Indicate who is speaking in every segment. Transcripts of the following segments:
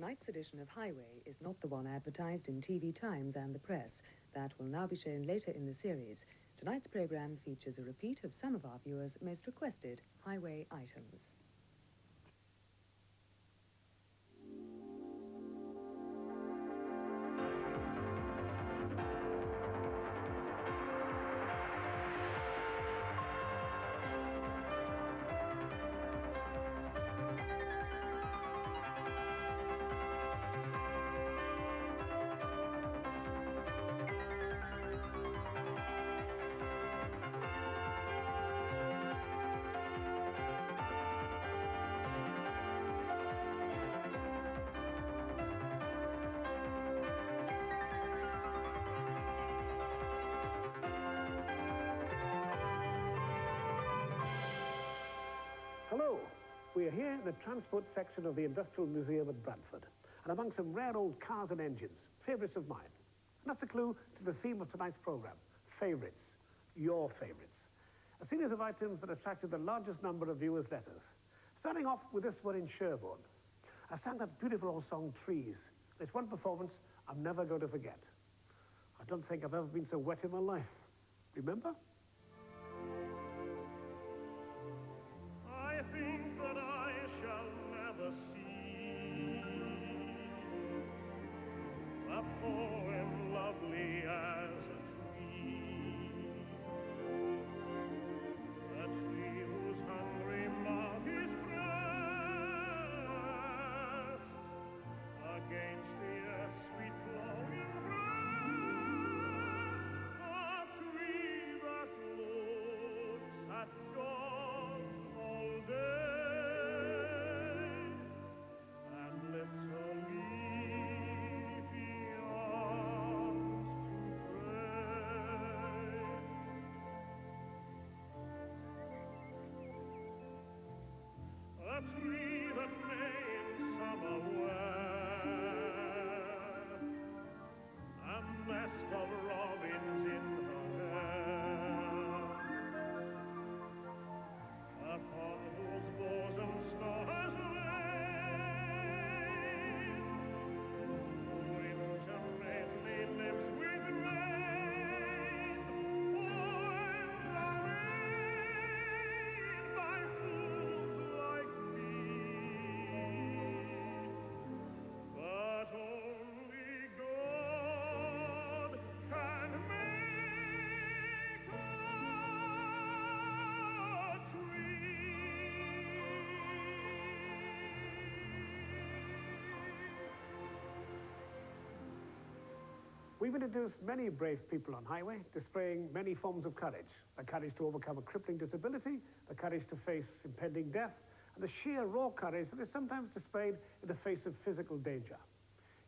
Speaker 1: tonight's edition of Highway is not the one advertised in TV Times and the press. That will now be shown later in the series. Tonight's programme features a repeat of some of our viewers' most requested Highway items.
Speaker 2: We are here in the transport section of the Industrial Museum at Bradford, and among some rare old cars and engines, favourites of mine. And that's a clue to the theme of tonight's programme, favourites, your favourites. A series of items that attracted the largest number of viewers' letters. Starting off with this one in Sherborne. I sang that beautiful old song, Trees. It's one performance I'm never going to forget. I don't think I've ever been so wet in my life. Remember?
Speaker 3: I think that I shall never see a poem lovely as a tree whose hungry mouth is pressed against the earth's sweet flowing breast, a tree that looks at dawn all day and lifts her leafy arms to pray. A tree that may in summer wear a nest of robins in her hair, upon whose bosom stars reign. Winter mainly lives with rain, poems are made by fools like me, but only God can make a
Speaker 2: We've introduced many brave people on Highway, displaying many forms of courage. The courage to overcome a crippling disability, the courage to face impending death, and the sheer raw courage that is sometimes displayed in the face of physical danger.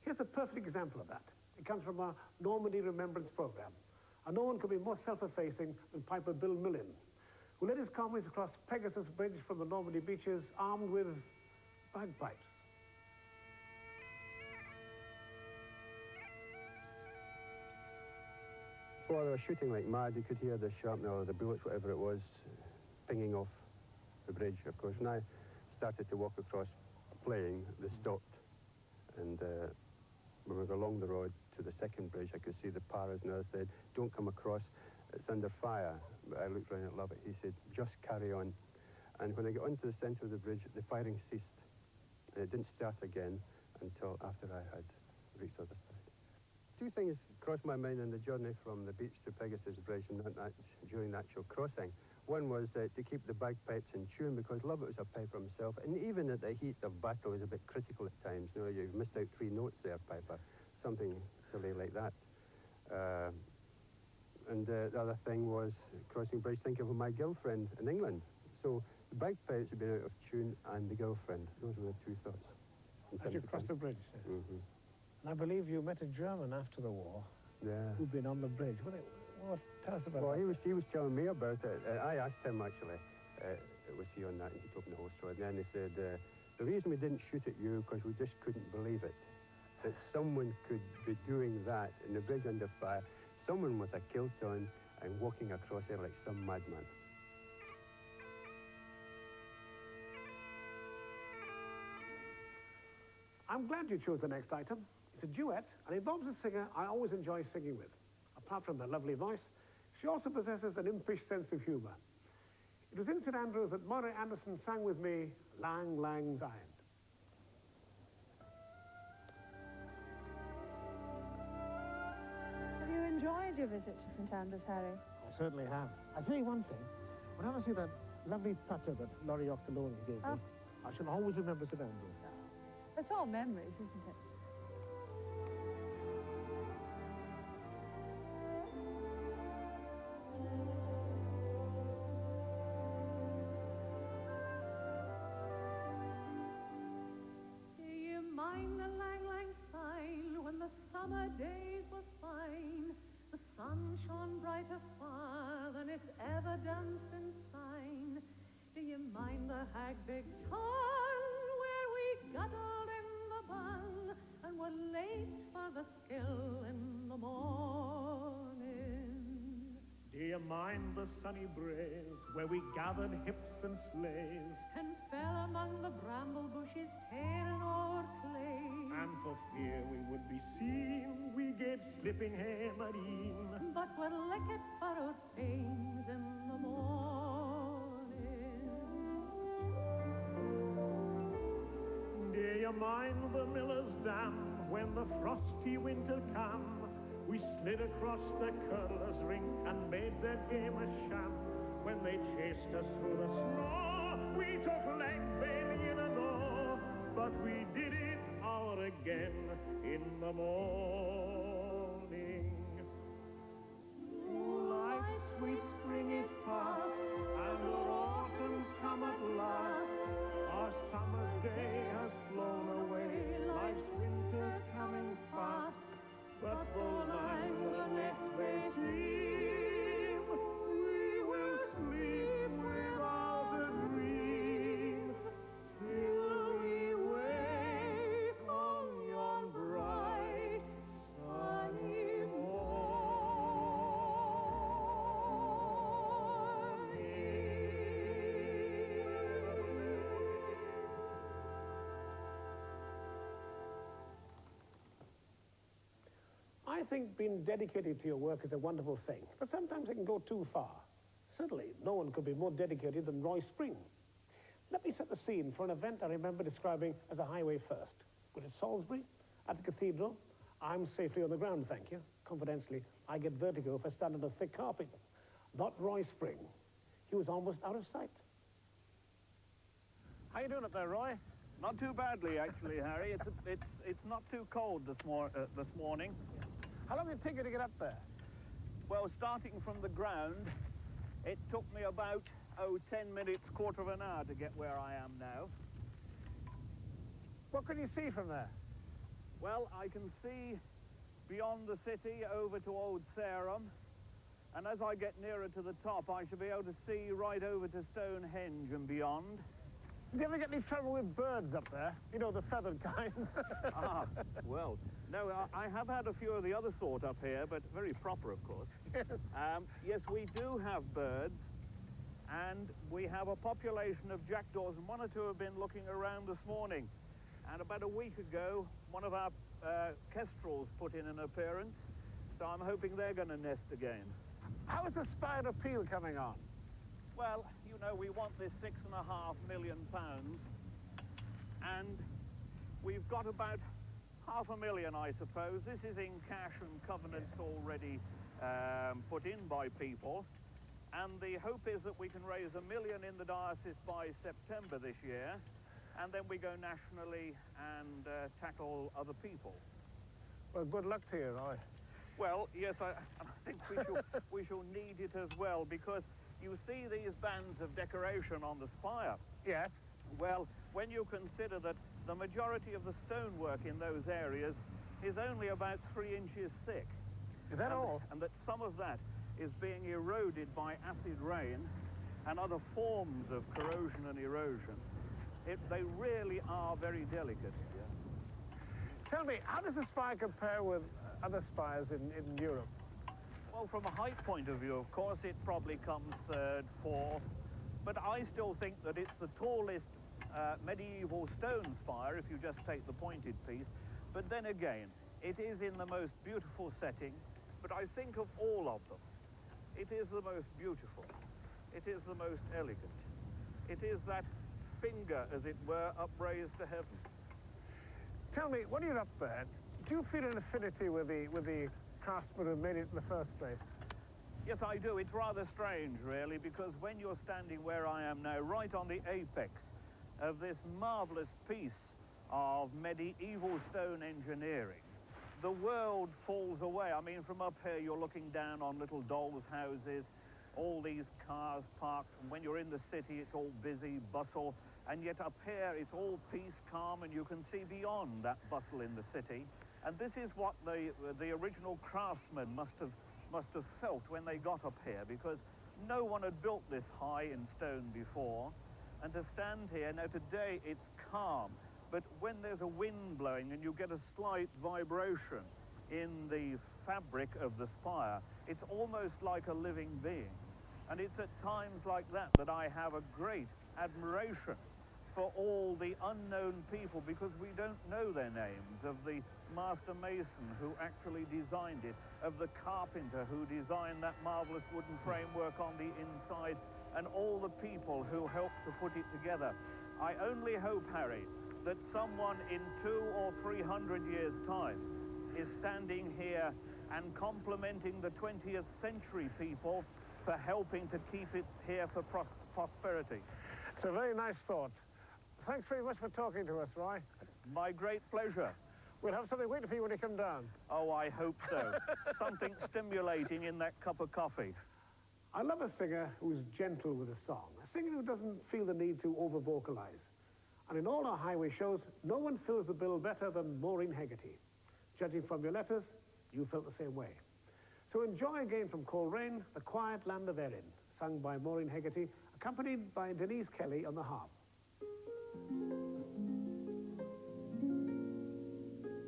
Speaker 2: Here's a perfect example of that. It comes from our Normandy Remembrance Programme. And no one could be more self-effacing than Piper Bill Millin, who led his comrades across Pegasus Bridge from the Normandy beaches armed with bagpipes.
Speaker 4: Well, they were shooting like mad. You could hear the shrapnel or the bullets, whatever it was, pinging off the bridge. Of course, when I started to walk across playing, they stopped. And when we were along the road to the second bridge, I could see the paras, and I said, don't come across, it's under fire. But I looked round at Lovett, he said, just carry on. And when I got onto the centre of the bridge, the firing ceased. And it didn't start again until after I had reached the other side. Two things crossed my mind on the journey from the beach to Pegasus Bridge and during the actual crossing. One was to keep the bagpipes in tune, because Lovett was a piper himself, and even at the heat of battle was a bit critical at times. You know, you missed out 3 notes there, Piper, something silly like that. And the other thing was crossing the bridge, thinking of my girlfriend in England. So the bagpipes had been out of tune, and the girlfriend. Those were the two thoughts.
Speaker 2: As you crossed the bridge.
Speaker 4: Mm-hmm.
Speaker 2: And I believe you met a German after the war.
Speaker 4: Yeah.
Speaker 2: Who'd been on the bridge. Tell us about
Speaker 4: Well,
Speaker 2: that.
Speaker 4: he was telling me about it. I asked him, actually, was he on that, and he told me the whole story. And then he said, the reason we didn't shoot at you, because we just couldn't believe it, that someone could be doing that in the bridge under fire, someone with a kilt on and walking across there like some madman.
Speaker 2: I'm glad you chose the next item. It's a duet and involves a singer I always enjoy singing with. Apart from her lovely voice, she also possesses an impish sense of humour. It was in St Andrews that Murray Anderson sang with me, Lang Lang Syne.
Speaker 5: Have you enjoyed your visit to St Andrews, Harry?
Speaker 2: I certainly have. I'll tell you one thing. Whenever I see that lovely platter that Laurie Octoloni gave me, I shall always remember St Andrews.
Speaker 5: It's all memories, isn't it?
Speaker 6: Do you mind the Lang Lang Syne when the summer days were fine? The sun shone brighter far than it's ever done since Syne. Do you mind the hag big ton where we guddled in the bun and were late for the skill in the morning?
Speaker 3: Do you mind the sunny braes where we gathered hips and sleighs?
Speaker 6: And fell among the bramble bushes tearing o'er clay.
Speaker 3: And for fear we would be seen, we gave slipping hame at e'en.
Speaker 6: But were licked for our pains in the morning.
Speaker 3: Do you mind the miller's dam when the frosty winter come? We slid across the curler's rink and made their game a sham. When they chased us through the snow, we took leg bailey in a door, but we did it all again in the morning. Life's sweet spring is past, and our autumn's come at last. Our summer's day has flown away, life's winter's coming fast. But for life will let they sleep, we will sleep without a dream, till we wake on yon bright sunny
Speaker 2: I think being dedicated to your work is a wonderful thing, but sometimes it can go too far. Certainly, no one could be more dedicated than Roy Spring. Let me set the scene for an event I remember describing as a highway first. We're at Salisbury, at the cathedral. I'm safely on the ground, thank you. Confidentially, I get vertigo if I stand on a thick carpet. Not Roy Spring. He was almost out of sight. How you doing up there, Roy?
Speaker 7: Not too badly, actually, Harry. It's not too cold this morning.
Speaker 2: How long did it take you to get up there?
Speaker 7: Well, starting from the ground, it took me about 10 minutes, quarter of an hour to get where I am now.
Speaker 2: What can you see from there?
Speaker 7: Well, I can see beyond the city over to Old Sarum, and as I get nearer to the top, I shall be able to see right over to Stonehenge and beyond.
Speaker 2: Did you ever get any trouble with birds up there? You know, the feathered kind.
Speaker 7: Well, no, I have had a few of the other sort up here, but very proper, of course. Yes, we do have birds, and we have a population of jackdaws, and one or two have been looking around this morning. And about a week ago, one of our kestrels put in an appearance, so I'm hoping they're going to nest again.
Speaker 2: How is the spider appeal coming on?
Speaker 7: Well, you know, we want this £6.5 million, and we've got about £500,000, I suppose. This is in cash and covenants already put in by people, and the hope is that we can raise £1 million in the diocese by September this year, and then we go nationally and tackle other people.
Speaker 2: Well, good luck to you, Roy.
Speaker 7: Well, yes, I think we shall need it as well, because you see these bands of decoration on the spire.
Speaker 2: Yes.
Speaker 7: Well, when you consider that the majority of the stonework in those areas is only about 3 inches thick.
Speaker 2: Is that all?
Speaker 7: And that some of that is being eroded by acid rain and other forms of corrosion and erosion. They really are very delicate.
Speaker 2: Tell me, how does the spire compare with other spires in Europe?
Speaker 7: Well, from a height point of view, of course, it probably comes third, fourth, but I still think that it's the tallest medieval stone spire if you just take the pointed piece. But then again, it is in the most beautiful setting, but I think of all of them, it is the most beautiful. It is the most elegant. It is that finger, as it were, upraised to heaven.
Speaker 2: Tell me, when you're up there, do you feel an affinity with the craftsmen who made it in the first place?
Speaker 7: Yes, I do. It's rather strange, really, because when you're standing where I am now, right on the apex of this marvellous piece of medieval stone engineering, the world falls away. I mean, from up here, you're looking down on little dolls' houses, all these cars parked, and when you're in the city, it's all busy, bustle, and yet up here, it's all peace, calm, and you can see beyond that bustle in the city. And this is what the original craftsmen must have felt when they got up here, because no one had built this high in stone before. And to stand here, now today it's calm, but when there's a wind blowing and you get a slight vibration in the fabric of the spire, it's almost like a living being. And it's at times like that that I have a great admiration for all the unknown people, because we don't know their names, of the master mason who actually designed it, of the carpenter who designed that marvellous wooden framework on the inside, and all the people who helped to put it together. I only hope, Harry, that someone in 200 or 300 years' time is standing here and complimenting the 20th century people for helping to keep it here for prosperity.
Speaker 2: It's a very nice thought. Thanks very much for talking to us, Roy.
Speaker 7: My great pleasure.
Speaker 2: We'll have something waiting for you when you come down.
Speaker 7: Oh, I hope so. Something stimulating in that cup of coffee.
Speaker 2: I love a singer who's gentle with a song, a singer who doesn't feel the need to over-vocalize. And in all our highway shows, no one fills the bill better than Maureen Hegarty. Judging from your letters, you felt the same way. So enjoy again from Coleraine, The Quiet Land of Erin, sung by Maureen Hegarty, accompanied by Denise Kelly on the harp.
Speaker 6: Years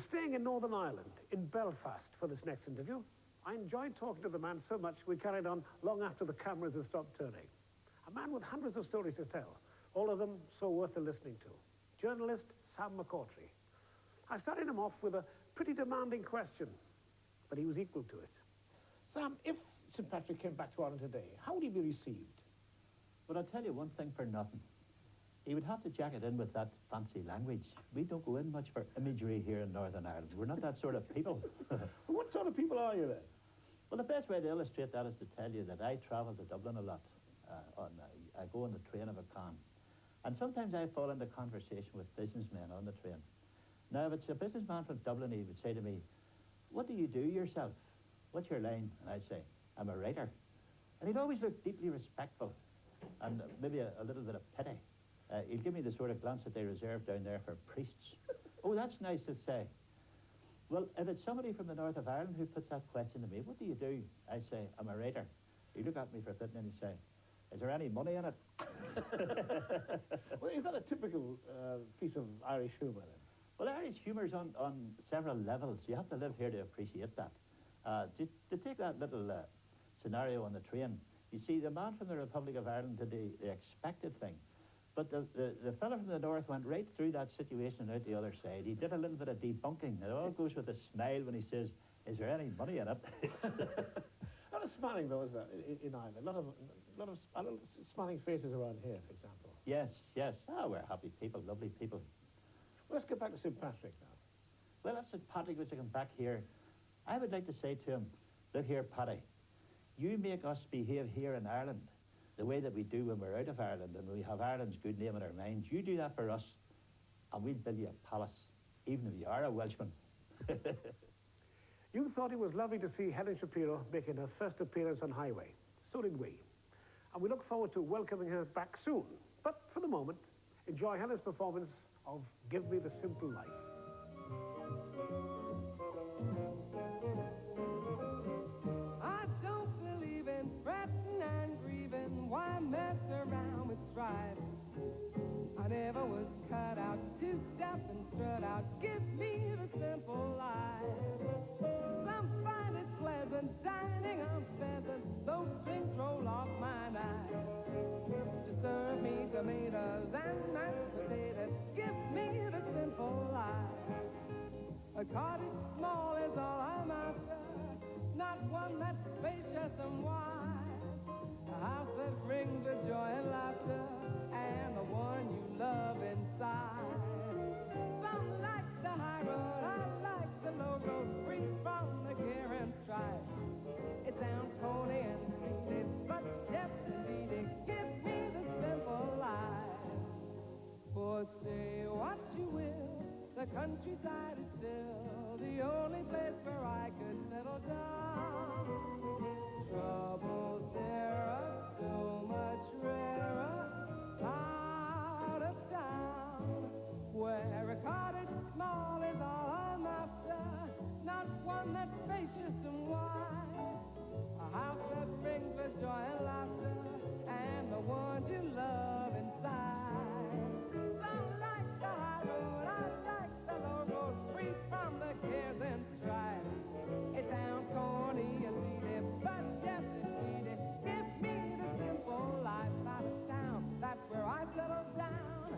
Speaker 2: We're staying in Northern Ireland, in Belfast, for this next interview. I enjoyed talking to the man so much we carried on long after the cameras had stopped turning. A man with hundreds of stories to tell, all of them so worth the listening to. Journalist Sam McCautry. I started him off with a pretty demanding question, but he was equal to it. Sam, if St. Patrick came back to Ireland today, how would he be received?
Speaker 8: But I'll tell you one thing for nothing. He would have to jack it in with that fancy language. We don't go in much for imagery here in Northern Ireland. We're not that sort of people.
Speaker 2: What sort of people are you then?
Speaker 8: Well, the best way to illustrate that is to tell you that I travel to Dublin a lot. I go on the train if I can. And sometimes I fall into conversation with businessmen on the train. Now, if it's a businessman from Dublin, he would say to me, "What do you do yourself? What's your line?" And I'd say, "I'm a writer." And he'd always look deeply respectful and maybe a little bit of pity. He'd give me the sort of glance that they reserve down there for priests. "Oh, that's nice to say." Well, if it's somebody from the north of Ireland who puts that question to me, "What do you do?" I say, "I'm a writer." He'd look at me for a bit and then he'd say, "Is there any money in it?"
Speaker 2: Well, is that a typical piece of Irish humour then?
Speaker 8: Well, Irish humour's on several levels. You have to live here to appreciate that. To take that little scenario on the train, you see, the man from the Republic of Ireland did the expected thing. But the fellow from the north went right through that situation and out the other side. He did a little bit of debunking. It all goes with a smile when he says, "Is there any money in it?"
Speaker 2: A lot of smiling, though, is there, in Ireland? A lot of smiling faces around here, for example.
Speaker 8: Yes. Oh, we're happy people, lovely people.
Speaker 2: Well, let's get back to St. Patrick now.
Speaker 8: Well, if St. Patrick was to come back here, I would like to say to him, "Look here, Paddy, you make us behave here in Ireland the way that we do when we're out of Ireland and we have Ireland's good name in our minds. You do that for us and we'll build you a palace, even if you are a Welshman."
Speaker 2: You thought it was lovely to see Helen Shapiro making her first appearance on Highway. So did we. And we look forward to welcoming her back soon. But for the moment, enjoy Helen's performance of Give Me the Simple Life.
Speaker 6: I don't believe in fretting and grieving. Why mess around with strife? I never was cut out to step and strut out. Give me the simple life. Some find it pleasant dining on pheasant. Those strings roll off my knife. Just serve me tomatoes and mashed potatoes. Give me the simple life. A cottage small is all I'm after, not one that's spacious and wide. A house that brings the joy and laughter, and the one you love inside. Some like the high road, I like the low road, free from the care and strife. It sounds corny and seedy, but yes indeed, give me the simple life. For say what you will, the countryside is still the only place where I could settle down. Troubles there are so much rarer out of town, where a cottage small is all I'm after, not one that's spacious and wide. A house that brings the joy and laughter, and the one you love inside. Some like the high road, I like the low road, free from the cares and strife. It sounds corny and seedy, but yes, it's sweet. Give me the simple life out of town. That's where I settle down.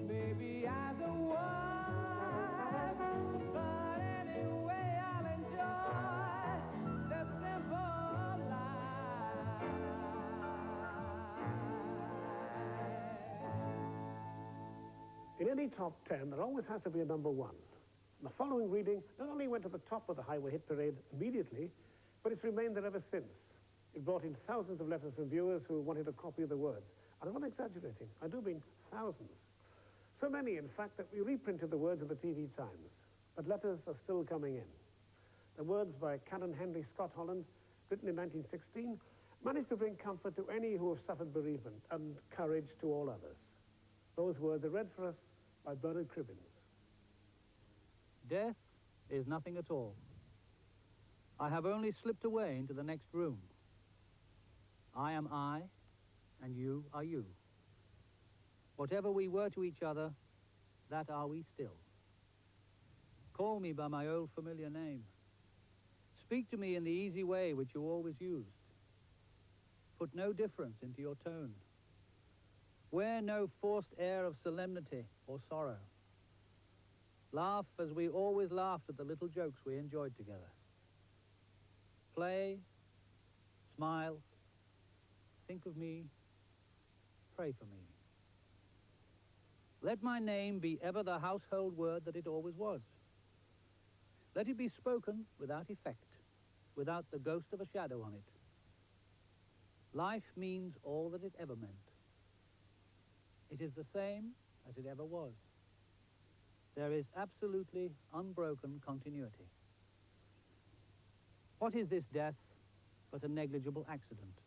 Speaker 6: Maybe as a wife, but anyway, I'll enjoy the simple life.
Speaker 2: In any top 10, there always has to be a number one. The following reading not only went to the top of the Highway Hit Parade immediately, but it's remained there ever since. It brought in thousands of letters from viewers who wanted a copy of the words. And I'm not exaggerating, I do mean thousands. So many, in fact, that we reprinted the words of the TV Times. But letters are still coming in. The words by Canon Henry Scott Holland, written in 1916, managed to bring comfort to any who have suffered bereavement and courage to all others. Those words are read for us by Bernard Cribbins.
Speaker 9: Death is nothing at all. I have only slipped away into the next room. I am I, and you are you. Whatever we were to each other, that are we still. Call me by my old familiar name. Speak to me in the easy way which you always used. Put no difference into your tone. Wear no forced air of solemnity or sorrow. Laugh as we always laughed at the little jokes we enjoyed together. Play, smile, think of me, pray for me. Let my name be ever the household word that it always was. Let it be spoken without effect, without the ghost of a shadow on it. Life means all that it ever meant. It is the same as it ever was. There is absolutely unbroken continuity. What is this death but a negligible accident?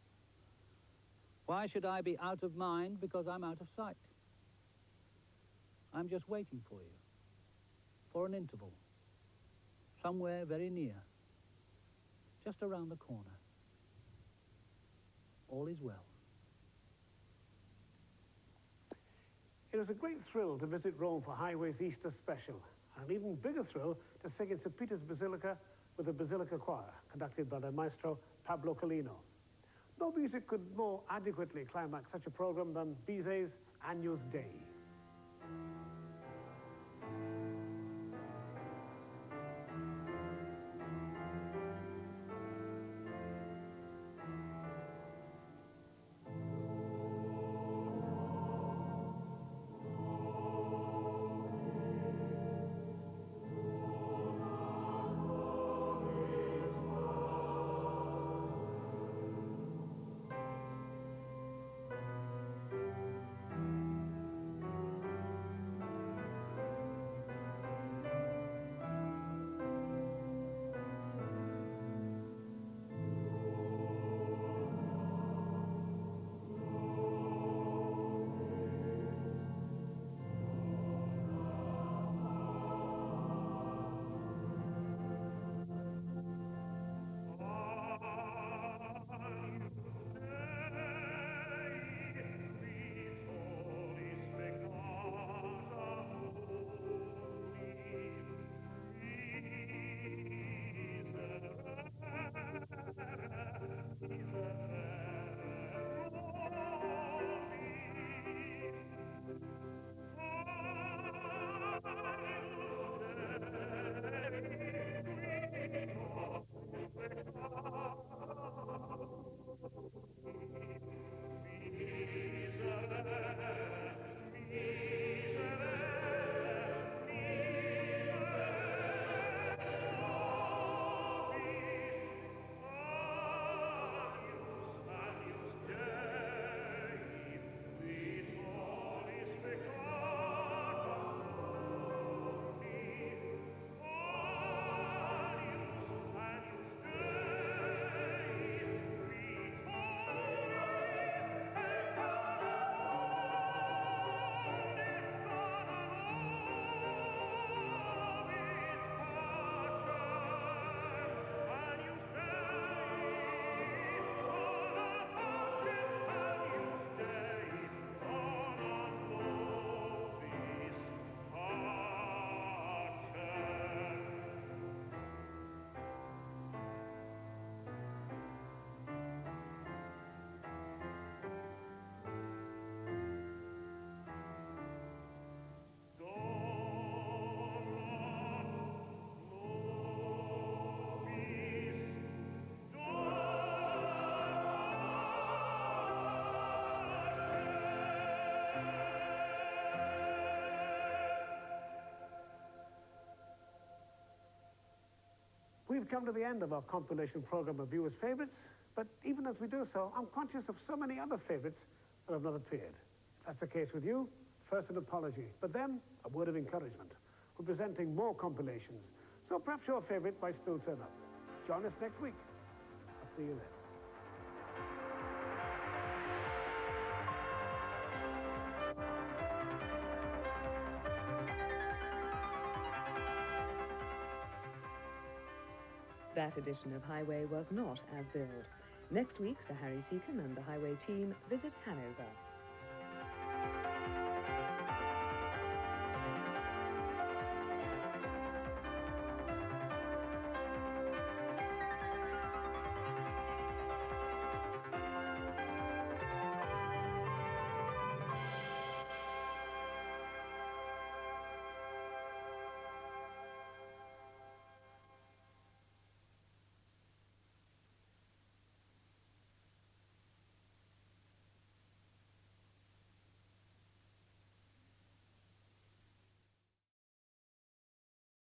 Speaker 9: Why should I be out of mind because I'm out of sight? I'm just waiting for you, for an interval, somewhere very near, just around the corner. All is well.
Speaker 2: It was a great thrill to visit Rome for Highway's Easter special, and an even bigger thrill to sing in St. Peter's Basilica with the Basilica Choir, conducted by the maestro Pablo Colino. No music could more adequately climax such a program than Bizet's Agnus Dei. We've come to the end of our compilation program of viewers' favourites, but even as we do so, I'm conscious of so many other favourites that have not appeared. If that's the case with you, first an apology, but then a word of encouragement. We're presenting more compilations, so perhaps your favourite might still turn up. Join us next week. I'll see you then.
Speaker 1: That edition of Highway was not as billed. Next week, Sir Harry Secombe and the Highway team visit Hanover.